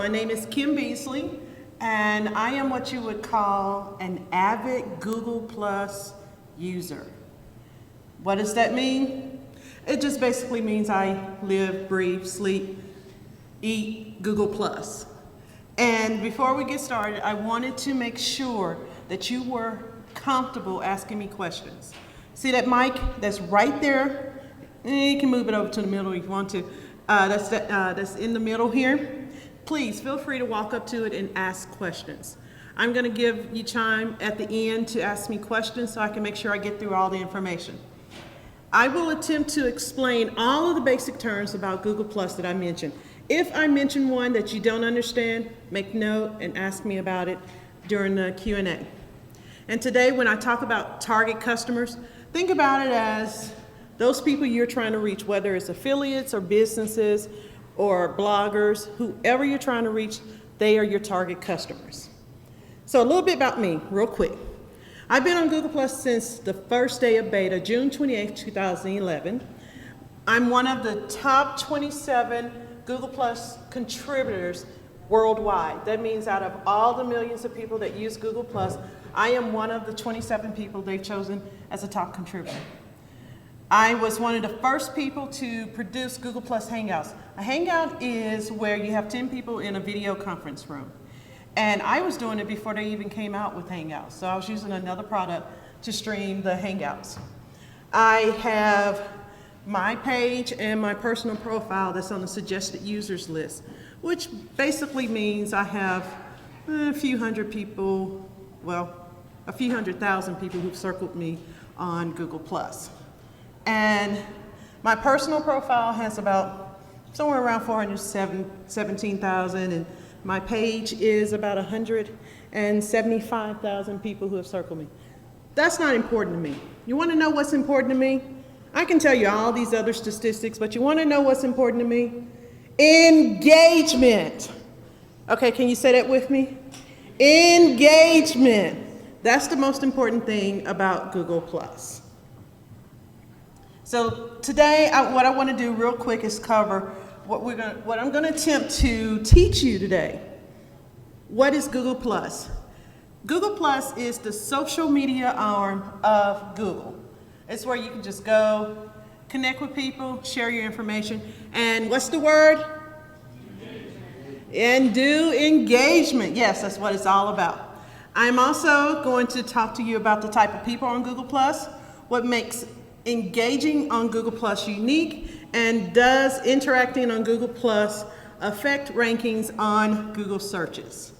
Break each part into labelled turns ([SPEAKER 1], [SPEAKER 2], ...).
[SPEAKER 1] my name is Kim Beasley, and I am what you would call an avid Google Plus user. What does that mean? It just basically means I live, breathe, sleep, eat Google Plus. And before we get started, I wanted to make sure that you were comfortable asking me questions. See that mic that's right there? You can move it over to the middle if you want to. That's in the middle here. Please feel free to walk up to it and ask questions. I'm going to give you time at the end to ask me questions so I can make sure I get through all the information. I will attempt to explain all of the basic terms about Google Plus that I mentioned. If I mention one that you don't understand, make note and ask me about it during the Q&A. And today when I talk about target customers, think about it as those people you're trying to reach, whether it's affiliates or businesses or bloggers, whoever you're trying to reach, they are your target customers. So a little bit about me, real quick. I've been on Google Plus since the first day of beta, June 28, 2011. I'm one of the top 27 Google Plus contributors worldwide. That means out of all the millions of people that use Google Plus, I am one of the 27 people they've chosen as a top contributor. I was one of the first people to produce Google Plus Hangouts. A Hangout is where you have 10 people in a video conference room. And I was doing it before they even came out with Hangouts. So I was using another product to stream the Hangouts. I have my page and my personal profile that's on the suggested users list, which basically means I have a few hundred people, well, a few 100,000 people who've circled me on Google Plus. And my personal profile has about somewhere around 417,000, and my page is about 175,000 people who have circled me. That's not important to me. You want to know what's important to me? I can tell you all these other statistics, but you want to know what's important to me? Engagement. Okay, can you say that with me? Engagement. That's the most important thing about Google Plus. So today, what I want to do real quick is cover what I'm going to attempt to teach you today. What is Google Plus? Google Plus is the social media arm of Google. It's where you can just go, connect with people, share your information, and what's the word? Engagement. And do engagement. Yes, that's what it's all about. I'm also going to talk to you about the type of people on Google Plus, what makes engaging on Google Plus unique, and does interacting on Google Plus affect rankings on Google searches?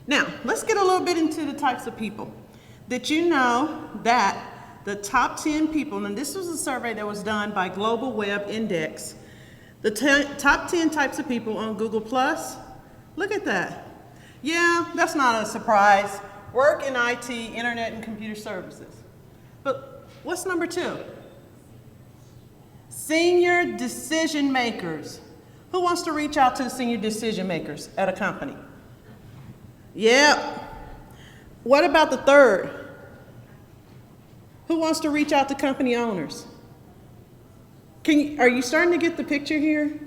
[SPEAKER 1] Now, let's get a little bit into the types of people. Did you know that the top 10 people, and this was a survey that was done by Global Web Index, the top 10 types of people on Google Plus, look at that. Yeah, that's not a surprise. Work in IT, internet and computer services. But what's number 2? Senior decision makers. Who wants to reach out to the senior decision makers at a company? Yep. What about the 3rd? Who wants to reach out to company owners? Are you starting to get the picture here?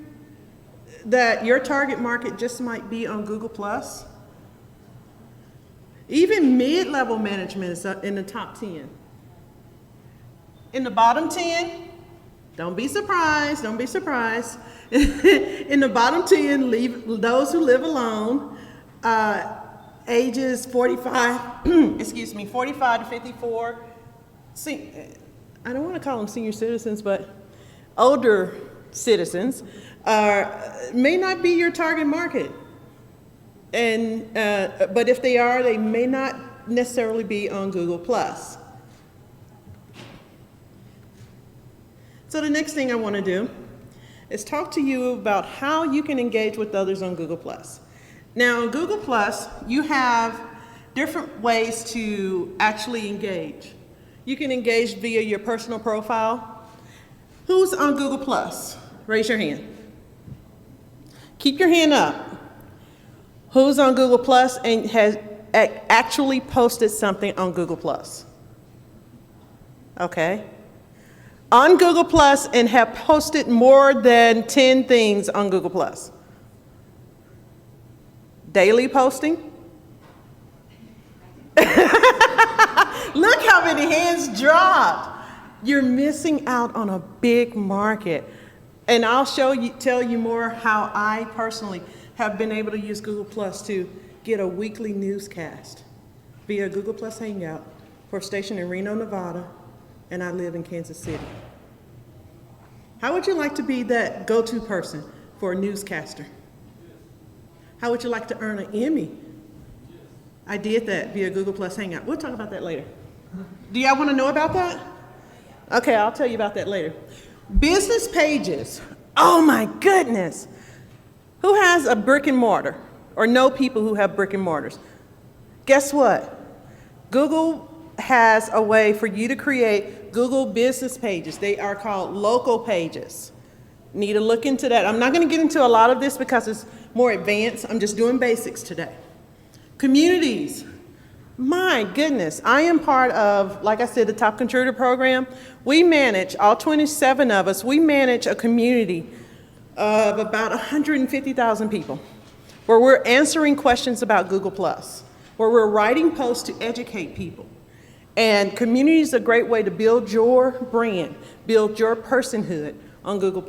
[SPEAKER 1] That your target market just might be on Google Plus? Even mid-level management is in the top 10. In the bottom 10, don't be surprised, don't be surprised. In the bottom 10, leave those who live alone, ages 45, 45 to 54. See, I don't want to call them senior citizens, but older citizens may not be your target market. And but if they are, they may not necessarily be on Google Plus. So the next thing I want to do is talk to you about how you can engage with others on Google Plus. Now on Google Plus, you have different ways to actually engage. You can engage via your personal profile. Who's on Google Plus? Raise your hand. Keep your hand up. Who's on Google Plus and has actually posted something on Google Plus? Okay. on Google Plus and have posted more than 10 things on Google Plus? Daily posting? Look how many hands dropped. You're missing out on a big market. And I'll tell you more how I personally have been able to use Google Plus to get a weekly newscast via Google Plus Hangout for a station in Reno, Nevada, and I live in Kansas City. How would you like to be that go-to person for a newscaster? How would you like to earn an Emmy? I did that via Google Plus Hangout. We'll talk about that later. Do y'all want to know about that? Okay, I'll tell you about that later. Business pages. Oh my goodness. Who has a brick and mortar or know people who have brick and mortars? Guess what? Google has a way for you to create Google business pages. They are called local pages. Need to look into that. I'm not going to get into a lot of this because it's more advanced. I'm just doing basics today. Communities. My goodness, I am part of, like I said, the Top Contributor Program. We manage, all 27 of us, we manage a community of about 150,000 people where we're answering questions about Google+, where we're writing posts to educate people. And community is a great way to build your brand, build your personhood on Google+.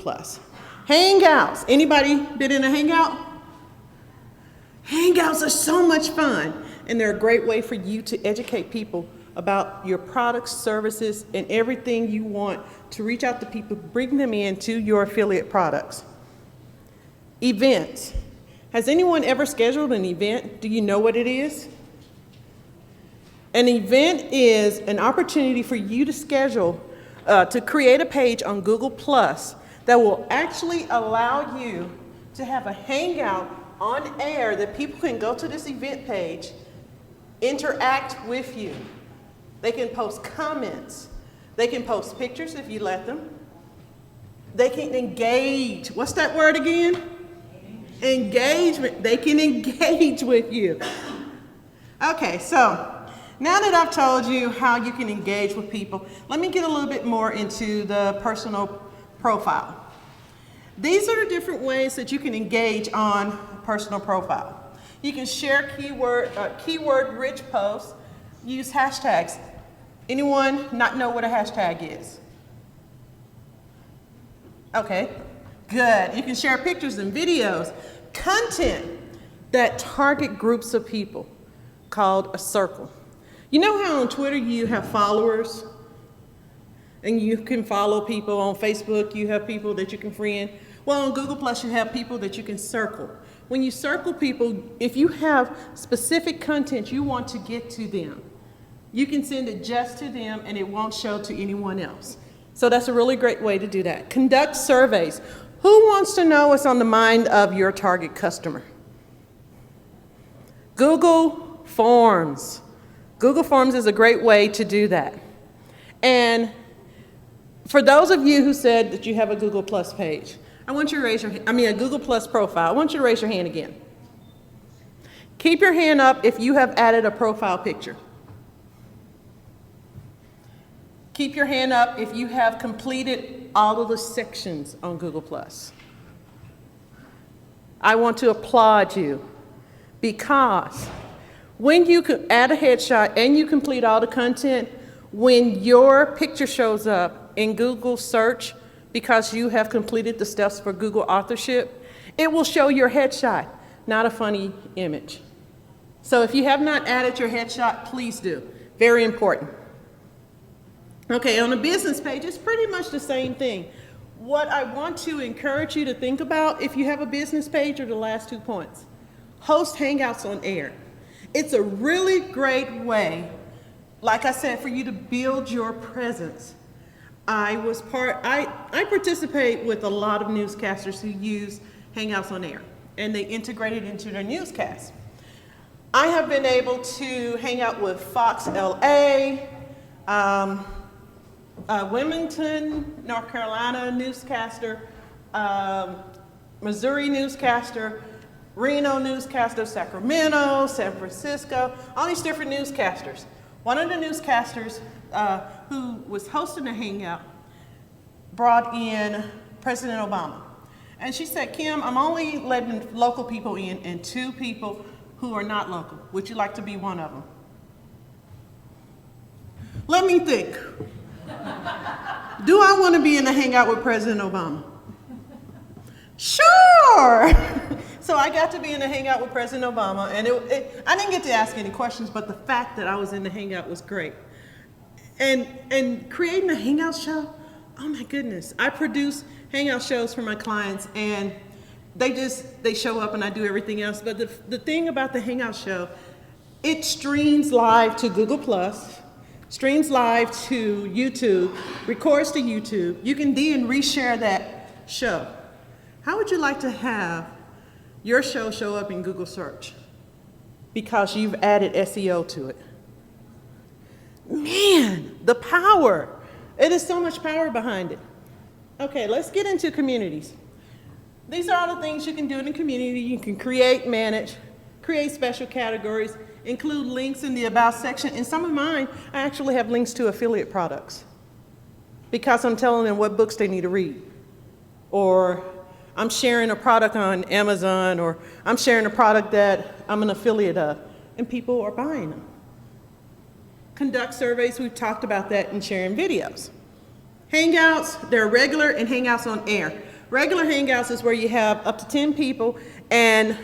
[SPEAKER 1] Hangouts. Anybody been in a Hangout? Hangouts are so much fun, and they're a great way for you to educate people about your products, services, and everything you want to reach out to people, bring them into your affiliate products. Events. Has anyone ever scheduled an event? Do you know what it is? An event is an opportunity for you to schedule, to create a page on Google Plus that will actually allow you to have a hangout on air that people can go to this event page, interact with you. They can post comments. They can post pictures if you let them. They can engage. What's that word again? Engagement. They can engage with you. Okay, so now that I've told you how you can engage with people, let me get a little bit more into the personal profile. These are the different ways that you can engage on a personal profile. You can share keyword-rich posts, use hashtags. Anyone not know what a hashtag is? Okay, good. You can share pictures and videos, content that target groups of people called a circle. You know how on Twitter you have followers and you can follow people? On Facebook you have people that you can friend. Well, on Google Plus you have people that you can circle. When you circle people, if you have specific content you want to get to them, you can send it just to them and it won't show to anyone else. So that's a really great way to do that. Conduct surveys. Who wants to know what's on the mind of your target customer? Google Forms. Google Forms is a great way to do that. And for those of you who said that you have a Google Plus page, I want you to raise your hand, a Google Plus profile. I want you to raise your hand again. Keep your hand up if you have added a profile picture. Keep your hand up if you have completed all of the sections on Google Plus. I want to applaud you because when you add a headshot and you complete all the content, when your picture shows up in Google search because you have completed the steps for Google authorship, it will show your headshot, not a funny image. So if you have not added your headshot, please do. Very important. Okay, on a business page, it's pretty much the same thing. What I want to encourage you to think about if you have a business page are the last 2 points. Host Hangouts on air. It's a really great way, like I said, for you to build your presence. I participate with a lot of newscasters who use Hangouts on air, and they integrate it into their newscast. I have been able to hang out with Fox LA, Wilmington, North Carolina newscaster, Missouri newscaster, Reno newscaster, Sacramento, San Francisco, all these different newscasters. One of the newscasters who was hosting a hangout brought in President Obama. And she said, Kim, I'm only letting local people in and 2 people who are not local. Would you like to be one of them? Let me think. Do I want to be in a hangout with President Obama? Sure. So I got to be in a hangout with President Obama, and I didn't get to ask any questions, but the fact that I was in the hangout was great. And creating a hangout show, oh my goodness. I produce hangout shows for my clients, and they show up and I do everything else. But the thing about the hangout show, it streams live to Google+, streams live to YouTube, records to YouTube. You can then reshare that show. How would you like to have your show up in Google search? Because you've added SEO to it. Man, the power. It is so much power behind it. Okay, let's get into communities. These are all the things you can do in a community. You can create, manage, create special categories, include links in the About section. In some of mine, I actually have links to affiliate products because I'm telling them what books they need to read. Or I'm sharing a product on Amazon, or I'm sharing a product that I'm an affiliate of, and people are buying them. Conduct surveys, we've talked about that, and sharing videos. Hangouts, there are regular and Hangouts on air. Regular Hangouts is where you have up to 10 people, and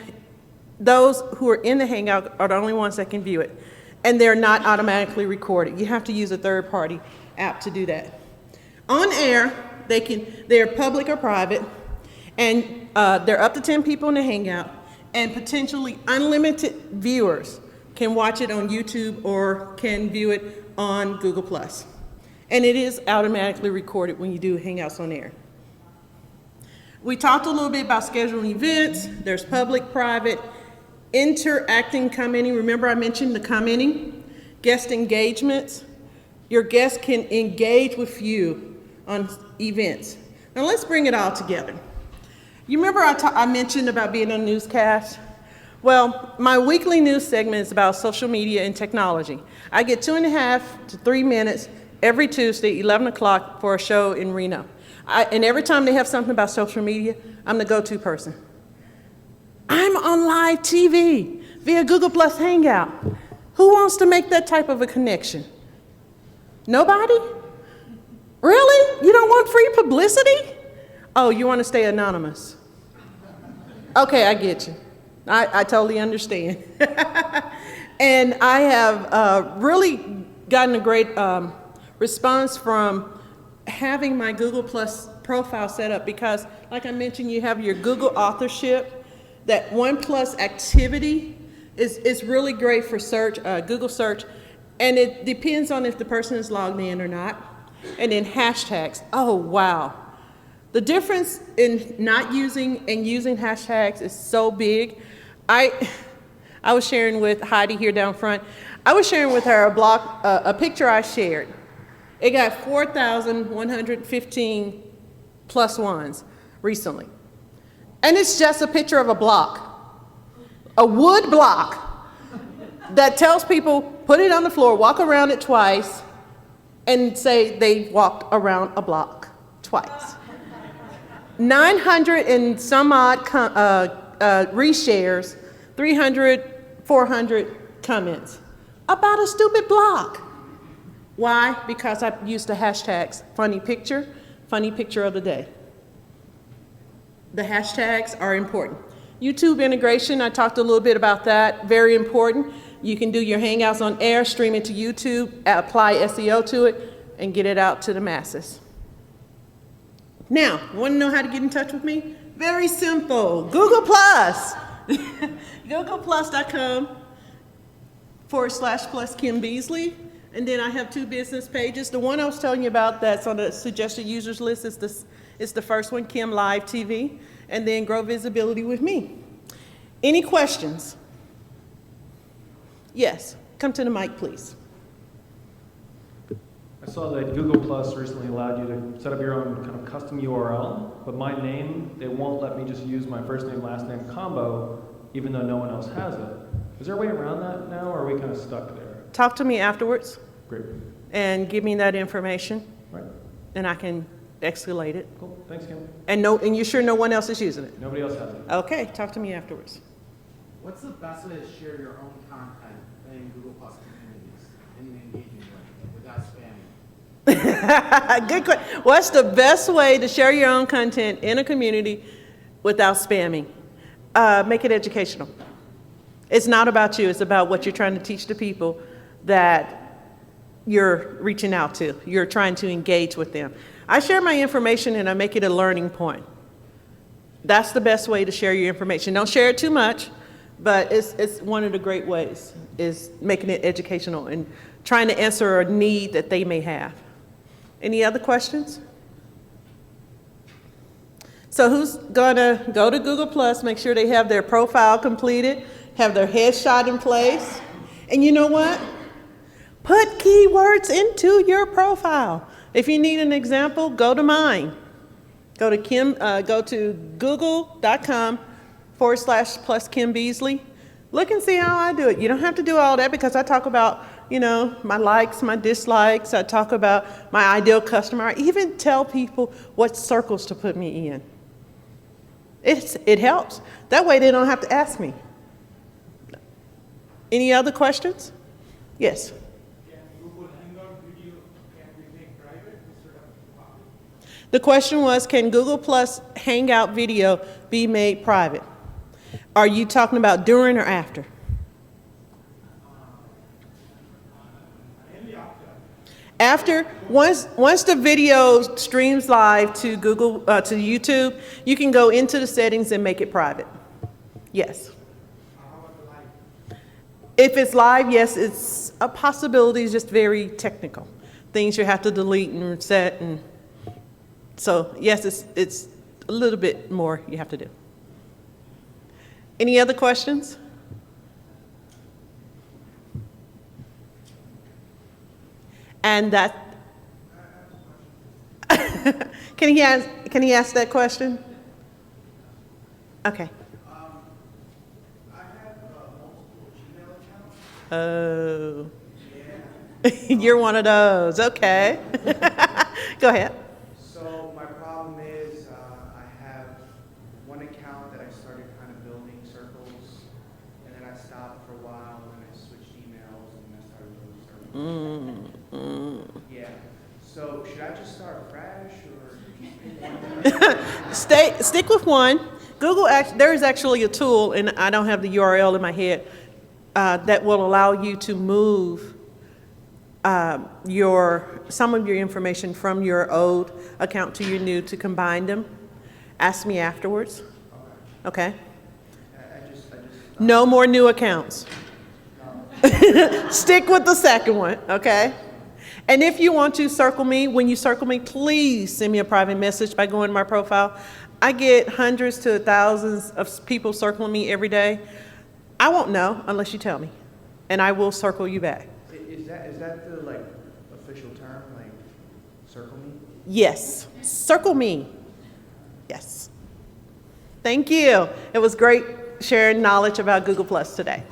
[SPEAKER 1] those who are in the Hangout are the only ones that can view it. And they're not automatically recorded. You have to use a third-party app to do that. On air, they're public or private, and they're up to 10 people in the Hangout, and potentially unlimited viewers can watch it on YouTube or can view it on Google+. And it is automatically recorded when you do Hangouts on air. We talked a little bit about scheduling events. There's public, private, interacting commenting. Remember I mentioned the commenting, guest engagements. Your guests can engage with you on events. Now let's bring it all together. You remember I mentioned about being on a newscast? Well, my weekly news segment is about social media and technology. I get 2.5 to 3 minutes every Tuesday, 11 o'clock, for a show in Reno. And every time they have something about social media, I'm the go-to person. I'm on live TV via Google+ Hangout. Who wants to make that type of a connection? Nobody? Really? You don't want free publicity? Oh, you want to stay anonymous? Okay, I get you. I totally understand. And I have really gotten a great response from having my Google+ profile set up, because like I mentioned, you have your Google authorship. That 1+ activity is really great for search, Google search, and it depends on if the person is logged in or not. And then hashtags. Oh, wow. The difference in not using and using hashtags is so big. I was sharing with Heidi here down front. I was sharing with her a picture I shared. It got 4,115 plus ones recently. And it's just a picture of a block, a wood block that tells people, put it on the floor, walk around it twice, and say they walked around a block twice. 900 and some odd reshares, 300, 400 comments about a stupid block. Why? Because I used the hashtags funny picture of the day. The hashtags are important. YouTube integration, I talked a little bit about that, very important. You can do your Hangouts on air, stream it to YouTube, apply SEO to it, and get it out to the masses. Now, want to know how to get in touch with me? Very simple. Google+. Google+.com/plus Kim Beasley. And then I have 2 business pages. The one I was telling you about that's on the suggested users list is the first one, Kim Live TV, and then Grow Visibility with me. Any questions? Yes, come to the mic, please.
[SPEAKER 2] I saw that Google Plus recently allowed you to set up your own kind of custom URL, but my name, they won't let me just use my first name, last name combo, even though no one else has it. Is there a way around that now, or are we kind of stuck there?
[SPEAKER 1] Talk to me afterwards.
[SPEAKER 2] Great.
[SPEAKER 1] And give me that information.
[SPEAKER 2] Right.
[SPEAKER 1] And I can escalate it.
[SPEAKER 2] Cool, thanks, Kim.
[SPEAKER 1] And you're sure no one else is using it?
[SPEAKER 2] Nobody else has it.
[SPEAKER 1] Okay, talk to me afterwards.
[SPEAKER 3] What's the best way to share your own content in Google Plus communities in an engaging way without spamming?
[SPEAKER 1] Good question. What's the best way to share your own content in a community without spamming? Make it educational. It's not about you, it's about what you're trying to teach the people that you're reaching out to. You're trying to engage with them. I share my information and I make it a learning point. That's the best way to share your information. Don't share it too much, but it's one of the great ways, is making it educational and trying to answer a need that they may have. Any other questions? So who's gonna go to Google Plus, make sure they have their profile completed, have their headshot in place, and you know what? Put keywords into your profile. If you need an example, go to mine. Go to google.com/plus Kim Beasley. Look and see how I do it. You don't have to do all that because I talk about, my likes, my dislikes. I talk about my ideal customer. I even tell people what circles to put me in. It helps. That way they don't have to ask me. Any other questions? Yes.
[SPEAKER 3] Can Google Hangout video can be made private instead of public?
[SPEAKER 1] The question was, can Google Plus Hangout video be made private? Are you talking about during or after? After, once the video streams live to Google, to YouTube, you can go into the settings and make it private. Yes. If it's live, yes, it's a possibility, it's just very technical. Things you have to delete and reset, and so yes, it's a little bit more you have to do. Any other questions? And that, can he ask that question? Okay.
[SPEAKER 3] I have multiple Gmail accounts.
[SPEAKER 1] Oh,
[SPEAKER 3] Yeah.
[SPEAKER 1] you're one of those, okay. Go ahead.
[SPEAKER 3] So my problem is I have one account that I started kind of building circles, and then I stopped for a while, and I switched emails, and I started building circles. Yeah. So should I just start fresh, or
[SPEAKER 1] Stick with one. There is actually a tool, and I don't have the URL in my head, that will allow you to move some of your information from your old account to your new to combine them. Ask me afterwards. Okay?
[SPEAKER 3] I just
[SPEAKER 1] No more new accounts. Stick with the second one, okay? And if you want to circle me, when you circle me, please send me a private message by going to my profile. I get hundreds to thousands of people circling me every day. I won't know unless you tell me, and I will circle you back.
[SPEAKER 3] Is that the official term, circle me?
[SPEAKER 1] Yes, circle me. Yes. Thank you. It was great sharing knowledge about Google Plus today.